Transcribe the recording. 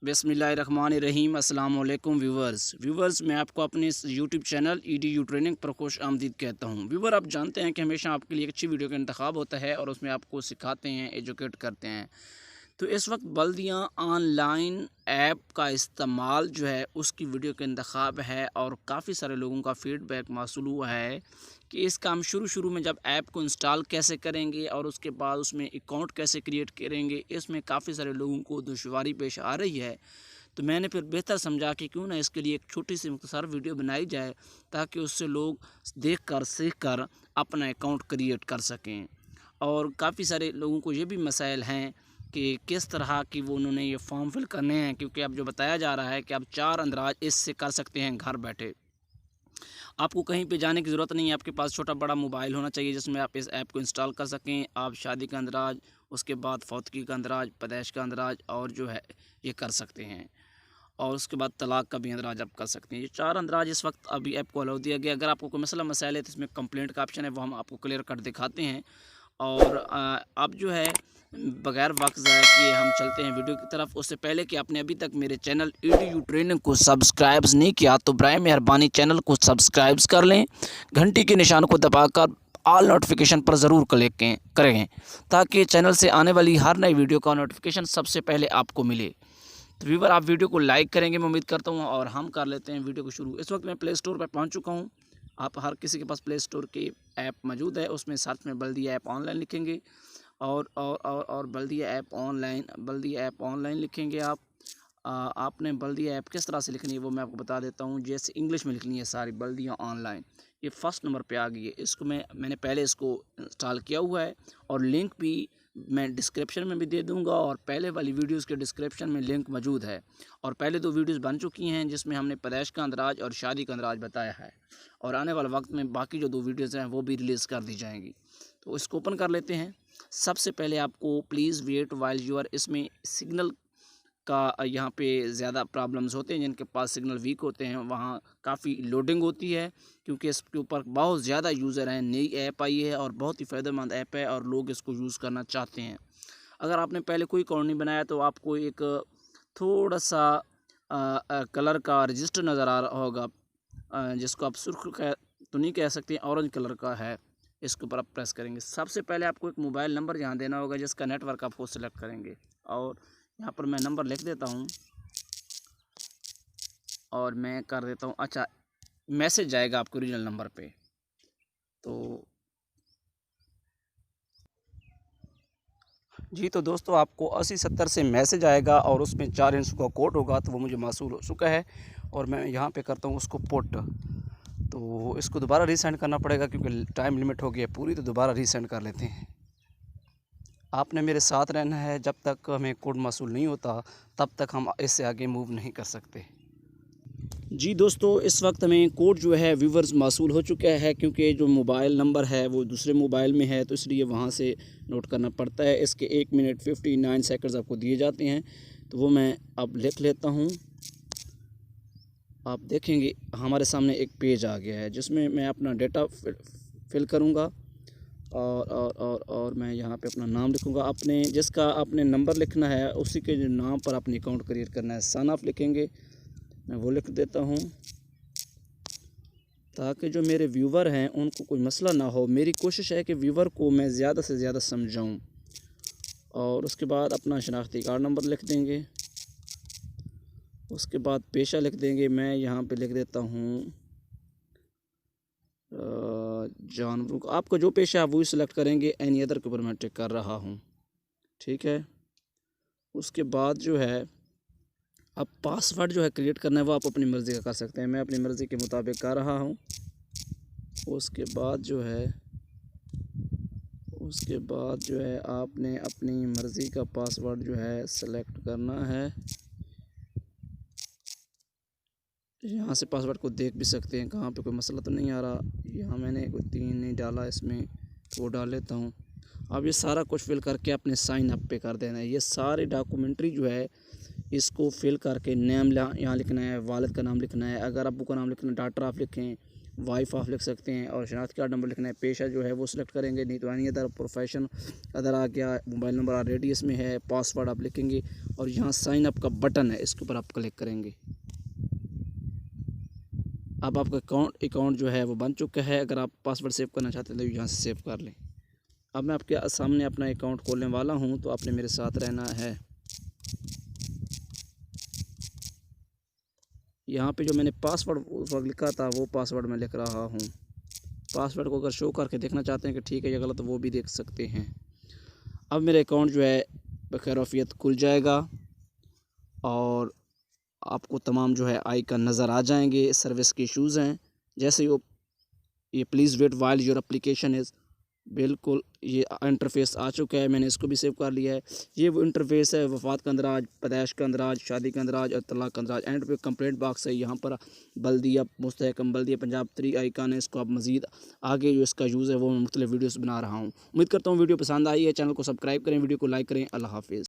बिस्मिल्लाहिर्रहमानिर्रहीम। अस्सलाम वालेकुम व्यूवर्स, मैं आपको अपने इस यूट्यूब चैनल EDU ट्रेनिंग पर खुश आमदीद कहता हूं। व्यूवर, आप जानते हैं कि हमेशा आपके लिए एक अच्छी वीडियो का इंतखाब होता है और उसमें आपको सिखाते हैं, एजुकेट करते हैं। तो इस वक्त बल्दियाँ ऑनलाइन ऐप का इस्तेमाल जो है उसकी वीडियो का इंतखाब है और काफ़ी सारे लोगों का फ़ीडबैक मौसूल हुआ है कि इसका हम शुरू में जब ऐप को इंस्टॉल कैसे करेंगे और उसके बाद उसमें अकाउंट कैसे क्रिएट करेंगे, इसमें काफ़ी सारे लोगों को दुश्वारी पेश आ रही है। तो मैंने फिर बेहतर समझा कि क्यों ना इसके लिए एक छोटी सी मुख्तसर वीडियो बनाई जाए ताकि उससे लोग देख कर सीख कर अपना अकाउंट क्रिएट कर सकें। और काफ़ी सारे लोगों को ये भी मसाइल हैं कि किस तरह की वो उन्होंने ये फॉर्म फिल करने हैं, क्योंकि अब जो बताया जा रहा है कि आप 4 अंदराज इससे कर सकते हैं घर बैठे। आपको कहीं पे जाने की ज़रूरत नहीं है, आपके पास छोटा बड़ा मोबाइल होना चाहिए जिसमें आप इस ऐप को इंस्टॉल कर सकें। आप शादी का अंदराज, उसके बाद फौतगी का अंदराज, पैदाइश का अंदराज और जो है ये कर सकते हैं, और उसके बाद तलाक का भी अंदराज आप कर सकते हैं। ये 4 अंदराज इस वक्त अभी ऐप को अलाउ दिया गया। अगर आपको कोई मसला मसाइल है तो इसमें कंप्लेंट का ऑप्शन है, वो हम आपको क्लियर कट दिखाते हैं। और अब जो है बगैर वक्त ज़ाया किए हम चलते हैं वीडियो की तरफ। उससे पहले कि आपने अभी तक मेरे चैनल EDU ट्रेनिंग को सब्सक्राइब नहीं किया तो बराए मेहरबानी चैनल को सब्सक्राइब कर लें, घंटी के निशान को दबाकर ऑल नोटिफिकेशन पर ज़रूर क्लिक करें ताकि चैनल से आने वाली हर नई वीडियो का नोटिफिकेशन सबसे पहले आपको मिले। तो व्यूवर, आप वीडियो को लाइक करेंगे मैं उम्मीद करता हूँ, और हम कर लेते हैं वीडियो को शुरू। इस वक्त मैं प्ले स्टोर पर पहुँच चुका हूँ। आप हर किसी के पास प्ले स्टोर की ऐप मौजूद है, उसमें सर्च में बल्दिया ऐप ऑनलाइन लिखेंगे और बल्दिया ऐप ऑनलाइन लिखेंगे आप। आपने बल्दिया ऐप किस तरह से लिखनी है वो मैं आपको बता देता हूँ। जैसे इंग्लिश में लिखनी है सारी, बल्दिया ऑनलाइन, ये फर्स्ट नंबर पे आ गई है। इसको मैंने पहले इसको इंस्टॉल किया हुआ है और लिंक भी मैं डिस्क्रिप्शन में भी दे दूंगा, और पहले वाली वीडियोस के डिस्क्रिप्शन में लिंक मौजूद है। और पहले 2 वीडियोस बन चुकी हैं जिसमें हमने पैदाइश का अंदराज और शादी का अंदराज बताया है, और आने वाले वक्त में बाकी जो 2 वीडियोस हैं वो भी रिलीज़ कर दी जाएंगी। तो इसको ओपन कर लेते हैं। सबसे पहले आपको प्लीज़ वेट वाइल यूर, इसमें सिग्नल का यहाँ पे ज़्यादा प्रॉब्लम्स होते हैं, जिनके पास सिग्नल वीक होते हैं वहाँ काफ़ी लोडिंग होती है, क्योंकि इसके ऊपर बहुत ज़्यादा यूज़र हैं। नई ऐप आई है और बहुत ही फ़ायदेमंद ऐप है और लोग इसको यूज़ करना चाहते हैं। अगर आपने पहले कोई अकाउंट नहीं बनाया तो आपको एक थोड़ा सा कलर का रजिस्टर नज़र आ रहा होगा, जिसको आप सुर्ख तो नहीं कह सकते, ऑरेंज कलर का है। इसके ऊपर आप प्रेस करेंगे। सबसे पहले आपको एक मोबाइल नंबर यहाँ देना होगा जिसका नेटवर्क आप वो सिलेक्ट करेंगे, और यहाँ पर मैं नंबर लिख देता हूँ और मैं कर देता हूँ। अच्छा, मैसेज जाएगा आपको ओरिजिनल नंबर पे। तो जी, तो दोस्तों आपको 8070 से मैसेज आएगा और उसमें 4 अंकों का कोड होगा, तो वो मुझे मौसूल हो चुका है और मैं यहाँ पे करता हूँ उसको पुट। तो इसको दोबारा रीसेंड करना पड़ेगा क्योंकि टाइम लिमिट हो गई है पूरी, तो दोबारा रीसेंड कर लेते हैं। आपने मेरे साथ रहना है, जब तक हमें कोड मौसूल नहीं होता तब तक हम इससे आगे मूव नहीं कर सकते। जी दोस्तों, इस वक्त हमें कोड जो है व्यूवर्स मौसूल हो चुका है, क्योंकि जो मोबाइल नंबर है वो दूसरे मोबाइल में है, तो इसलिए वहाँ से नोट करना पड़ता है। इसके 1 मिनट 59 सेकंड्स आपको दिए जाते हैं, तो वो मैं अब लिख लेता हूँ। आप देखेंगे हमारे सामने एक पेज आ गया है जिसमें मैं अपना डेटा फिल करूँगा, और मैं यहाँ पे अपना नाम लिखूँगा। अपने जिसका आपने नंबर लिखना है उसी के जो नाम पर अपनी अकाउंट क्रिएट करना है। सन ऑफ लिखेंगे, मैं वो लिख देता हूँ ताकि जो मेरे व्यूवर हैं उनको कोई मसला ना हो। मेरी कोशिश है कि व्यूवर को मैं ज़्यादा से ज़्यादा समझाऊँ। और उसके बाद अपना शनाख्ती कार्ड नंबर लिख देंगे, उसके बाद पेशा लिख देंगे। मैं यहाँ पे लिख देता हूँ जानवरों का। आपका जो पेशा है वही सिलेक्ट करेंगे, एनी अदर के ऊपर मैं टिक कर रहा हूँ, ठीक है। उसके बाद जो है अब पासवर्ड जो है क्रिएट करना है वो आप अपनी मर्ज़ी का कर सकते हैं, मैं अपनी मर्ज़ी के मुताबिक कर रहा हूँ। उसके बाद जो है आपने अपनी मर्ज़ी का पासवर्ड जो है सेलेक्ट करना है। यहाँ से पासवर्ड को देख भी सकते हैं, कहाँ पे कोई मसला तो नहीं आ रहा। यहाँ मैंने कोई 3 नहीं डाला इसमें, तो वो डाल लेता हूँ। अब ये सारा कुछ फिल करके अपने साइन अप पे कर देना है। ये सारी डॉक्यूमेंट्री जो है इसको फिल करके नेम यहाँ लिखना है, वालिद का नाम लिखना है, अगर अब्बू का नाम लिखना है डॉक्टर आप लिखें, वाइफ आप लिख सकते हैं और शनाख्ती कार्ड नंबर लिखना है। पेशा जो है वो सिलेक्ट करेंगे, नहीं तो एनी अदर प्रोफेशन अदर आ गया, मोबाइल नंबर रेडियस में है, पासवर्ड आप लिखेंगे और यहाँ साइन अप का बटन है, इसके ऊपर आप क्लिक करेंगे। अब आपका अकाउंट जो है वो बन चुका है। अगर आप पासवर्ड सेव करना चाहते हैं तो यहाँ से सेव कर लें। अब मैं आपके सामने अपना अकाउंट खोलने वाला हूँ, तो आपने मेरे साथ रहना है। यहाँ पे जो मैंने पासवर्ड उस वक्त लिखा था वो पासवर्ड मैं लिख रहा हूँ। पासवर्ड को अगर शो करके देखना चाहते हैं कि ठीक है या गलत, तो वो भी देख सकते हैं। अब मेरा अकाउंट जो है बखैरियत खुल जाएगा और आपको तमाम जो है आइकन नज़र आ जाएंगे। सर्विस के इशूज़ हैं, जैसे ये please wait while your application is, बिल्कुल ये इंटरफेस आ चुका है। मैंने इसको भी सेव कर लिया है। ये वो इंटरफेस है, वफ़ात का अंदराज, पैदाइश का अंदराज, शादी का अंदराज और तलाक का अंदराज। एंड पे कंप्लेंट बॉक्स है, यहाँ पर बल्दिया मुस्तहकम बल्दिया पंजाब 3 आइकन है। इसको आप मज़ीद आगे जो इसका यूज़ है वो मैं मुख्तलिफ वीडियोस बना रहा हूँ। उम्मीद करता हूँ वीडियो पसंद आई है। चैनल को सब्सक्राइब करें, वीडियो को लाइक करें। अल्लाह हाफिज़।